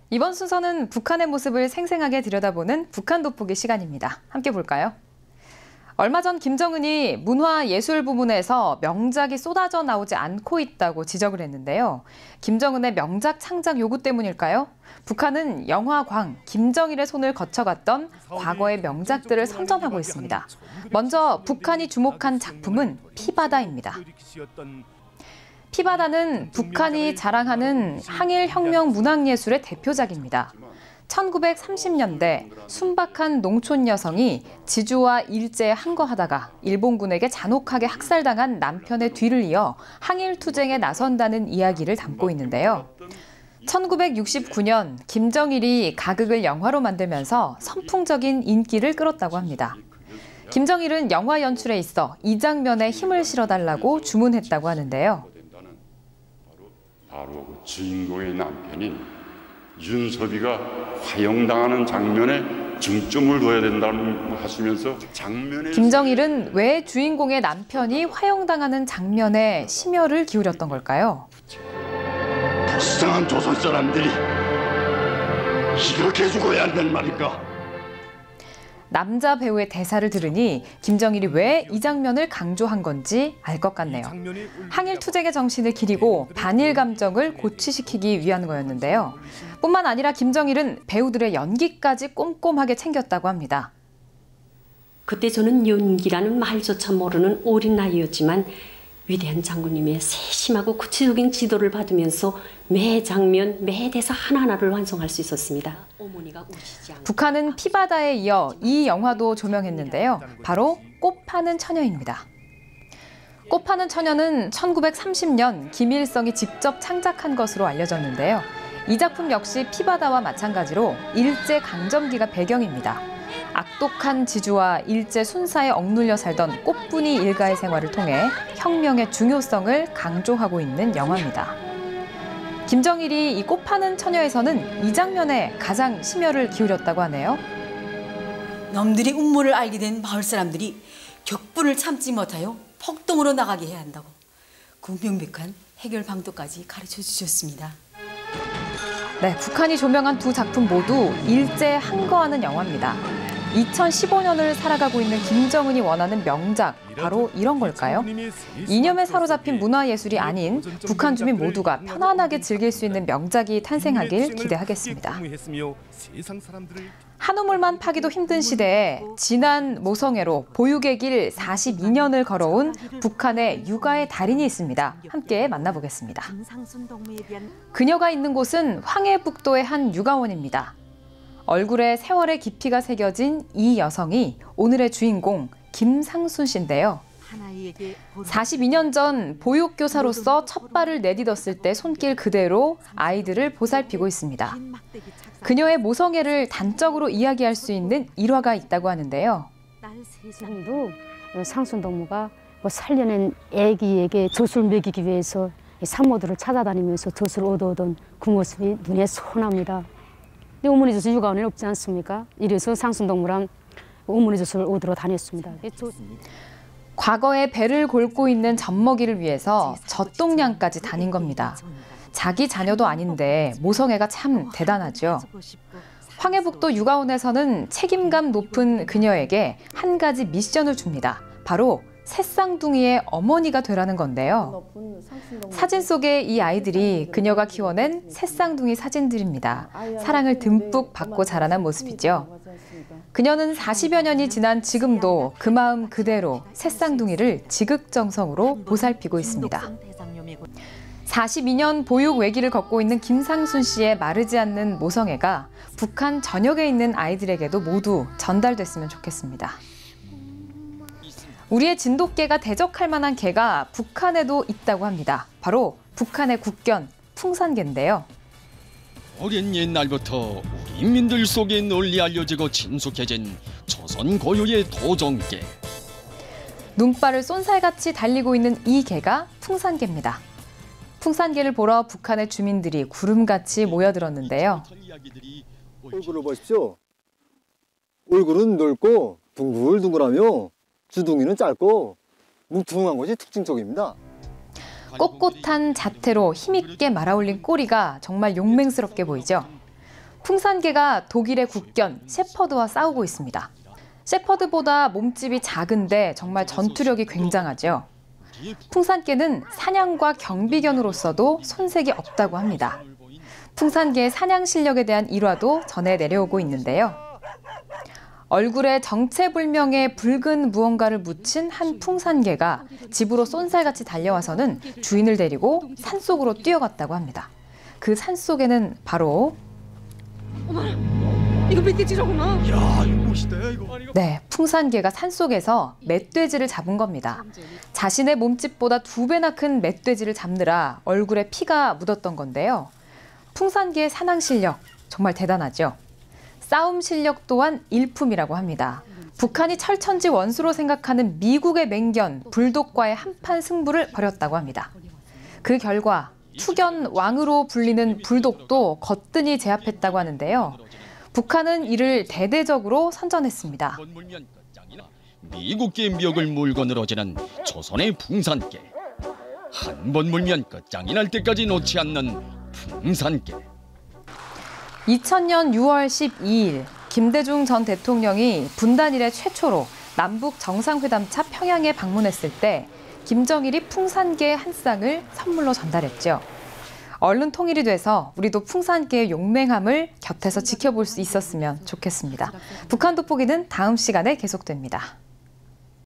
이번 순서는 북한의 모습을 생생하게 들여다보는 북한 돋보기 시간입니다. 함께 볼까요? 얼마 전 김정은이 문화예술 부문에서 명작이 쏟아져 나오지 않고 있다고 지적을 했는데요. 김정은의 명작 창작 요구 때문일까요? 북한은 영화광, 김정일의 손을 거쳐갔던 과거의 명작들을 선전하고 있습니다. 먼저 북한이 주목한 작품은 피바다입니다. 피바다는 북한이 자랑하는 항일혁명 문학예술의 대표작입니다. 1930년대 순박한 농촌 여성이 지주와 일제에 항거하다가 일본군에게 잔혹하게 학살당한 남편의 뒤를 이어 항일투쟁에 나선다는 이야기를 담고 있는데요. 1969년 김정일이 가극을 영화로 만들면서 선풍적인 인기를 끌었다고 합니다. 김정일은 영화 연출에 있어 이 장면에 힘을 실어달라고 주문했다고 하는데요. 바로 주인공의 남편인 윤석이가 화형당하는 장면에 중점을 둬야 된다고 하시면서 김정일은 왜 주인공의 남편이 화형당하는 장면에 심혈을 기울였던 걸까요? 불쌍한 조선 사람들이 이렇게 죽어야 한단 말인가? 남자 배우의 대사를 들으니 김정일이 왜 이 장면을 강조한 건지 알 것 같네요. 항일투쟁의 정신을 기리고 반일 감정을 고취시키기 위한 거였는데요. 뿐만 아니라 김정일은 배우들의 연기까지 꼼꼼하게 챙겼다고 합니다. 그때 저는 연기라는 말조차 모르는 어린 나이였지만 위대한 장군님의 세심하고 구체적인 지도를 받으면서 매 장면, 매 대사 하나하나를 완성할 수 있었습니다. 북한은 피바다에 이어 이 영화도 조명했는데요. 바로 꽃 파는 처녀입니다. 꽃 파는 처녀는 1930년 김일성이 직접 창작한 것으로 알려졌는데요. 이 작품 역시 피바다와 마찬가지로 일제강점기가 배경입니다. 악독한 지주와 일제 순사에 억눌려 살던 꽃분이 일가의 생활을 통해 혁명의 중요성을 강조하고 있는 영화입니다. 김정일이 이 꽃 파는 처녀에서는 이 장면에 가장 심혈을 기울였다고 하네요. 놈들이 음모를 알게 된 마을 사람들이 격분을 참지 못하여 폭동으로 나가게 해야 한다고 그 명백한 해결 방도까지 가르쳐 주셨습니다. 네, 북한이 조명한 두 작품 모두 일제에 항거하는 영화입니다. 2015년을 살아가고 있는 김정은이 원하는 명작, 바로 이런 걸까요? 이념에 사로잡힌 문화예술이 아닌 북한 주민 모두가 편안하게 즐길 수 있는 명작이 탄생하길 기대하겠습니다. 한 우물만 파기도 힘든 시대에 지난 모성애로 보육의 길 42년을 걸어온 북한의 육아의 달인이 있습니다. 함께 만나보겠습니다. 그녀가 있는 곳은 황해북도의 한 육아원입니다. 얼굴에 세월의 깊이가 새겨진 이 여성이 오늘의 주인공 김상순 씨인데요. 42년 전 보육교사로서 첫 발을 내딛었을 때 손길 그대로 아이들을 보살피고 있습니다. 그녀의 모성애를 단적으로 이야기할 수 있는 일화가 있다고 하는데요. 지금도 상순 동무가 살려낸 아기에게 젖을 먹이기 위해서 산모들을 찾아다니면서 젖을 얻어오던 그 모습이 눈에 선합니다. 어머니 젖을 육아원에 없지 않습니까? 이래서 상순동무랑 어머니 젖을 얻으러 다녔습니다. 과거에 배를 골고 있는 젖먹이를 위해서 젖동량까지 다닌 겁니다. 자기 자녀도 아닌데 모성애가 참 대단하죠. 황해북도 육아원에서는 책임감 높은 그녀에게 한 가지 미션을 줍니다. 바로 새쌍둥이의 어머니가 되라는 건데요. 사진 속의 이 아이들이 그녀가 키워낸 새쌍둥이 사진들입니다. 사랑을 듬뿍 받고 자라난 모습이죠. 그녀는 40여 년이 지난 지금도 그 마음 그대로 새쌍둥이를 지극정성으로 보살피고 있습니다. 42년 보육 외길을 걷고 있는 김상순 씨의 마르지 않는 모성애가 북한 전역에 있는 아이들에게도 모두 전달됐으면 좋겠습니다. 우리의 진돗개가 대적할 만한 개가 북한에도 있다고 합니다. 바로 북한의 국견, 풍산개인데요. 오랜 옛날부터 우리 인민들 속에 널리 알려지고 친숙해진 조선 고유의 도종개. 눈발을 쏜살같이 달리고 있는 이 개가 풍산개입니다. 풍산개를 보러 북한의 주민들이 구름같이 모여들었는데요. 얼굴을 보십시오. 얼굴은 넓고 둥글둥글하며 주둥이는 짧고 뭉퉁한 것이 특징적입니다. 꼿꼿한 자태로 힘있게 말아올린 꼬리가 정말 용맹스럽게 보이죠. 풍산개가 독일의 국견 셰퍼드와 싸우고 있습니다. 셰퍼드보다 몸집이 작은데 정말 전투력이 굉장하죠. 풍산개는 사냥과 경비견으로서도 손색이 없다고 합니다. 풍산개의 사냥 실력에 대한 일화도 전해 내려오고 있는데요. 얼굴에 정체불명의 붉은 무언가를 묻힌 한 풍산개가 집으로 쏜살같이 달려와서는 주인을 데리고 산속으로 뛰어갔다고 합니다. 그 산속에는 바로 이거 멧돼지라구나. 야, 이거 멋있다, 이거. 네, 풍산개가 산속에서 멧돼지를 잡은 겁니다. 자신의 몸집보다 2배나 큰 멧돼지를 잡느라 얼굴에 피가 묻었던 건데요. 풍산개의 사냥 실력 정말 대단하죠. 싸움 실력 또한 일품이라고 합니다. 북한이 철천지 원수로 생각하는 미국의 맹견 불독과의 한판 승부를 벌였다고 합니다. 그 결과 투견 왕으로 불리는 불독도 거뜬히 제압했다고 하는데요. 북한은 이를 대대적으로 선전했습니다. 미국계 멱을 물고 늘어지는 조선의 풍산개. 한 번 물면 끝장이 날 때까지 놓지 않는 풍산개. 2000년 6월 12일 김대중 전 대통령이 분단 이래 최초로 남북 정상회담차 평양에 방문했을 때 김정일이 풍산개 한 쌍을 선물로 전달했죠. 얼른 통일이 돼서 우리도 풍산개의 용맹함을 곁에서 지켜볼 수 있었으면 좋겠습니다. 북한 돋보기는 다음 시간에 계속됩니다.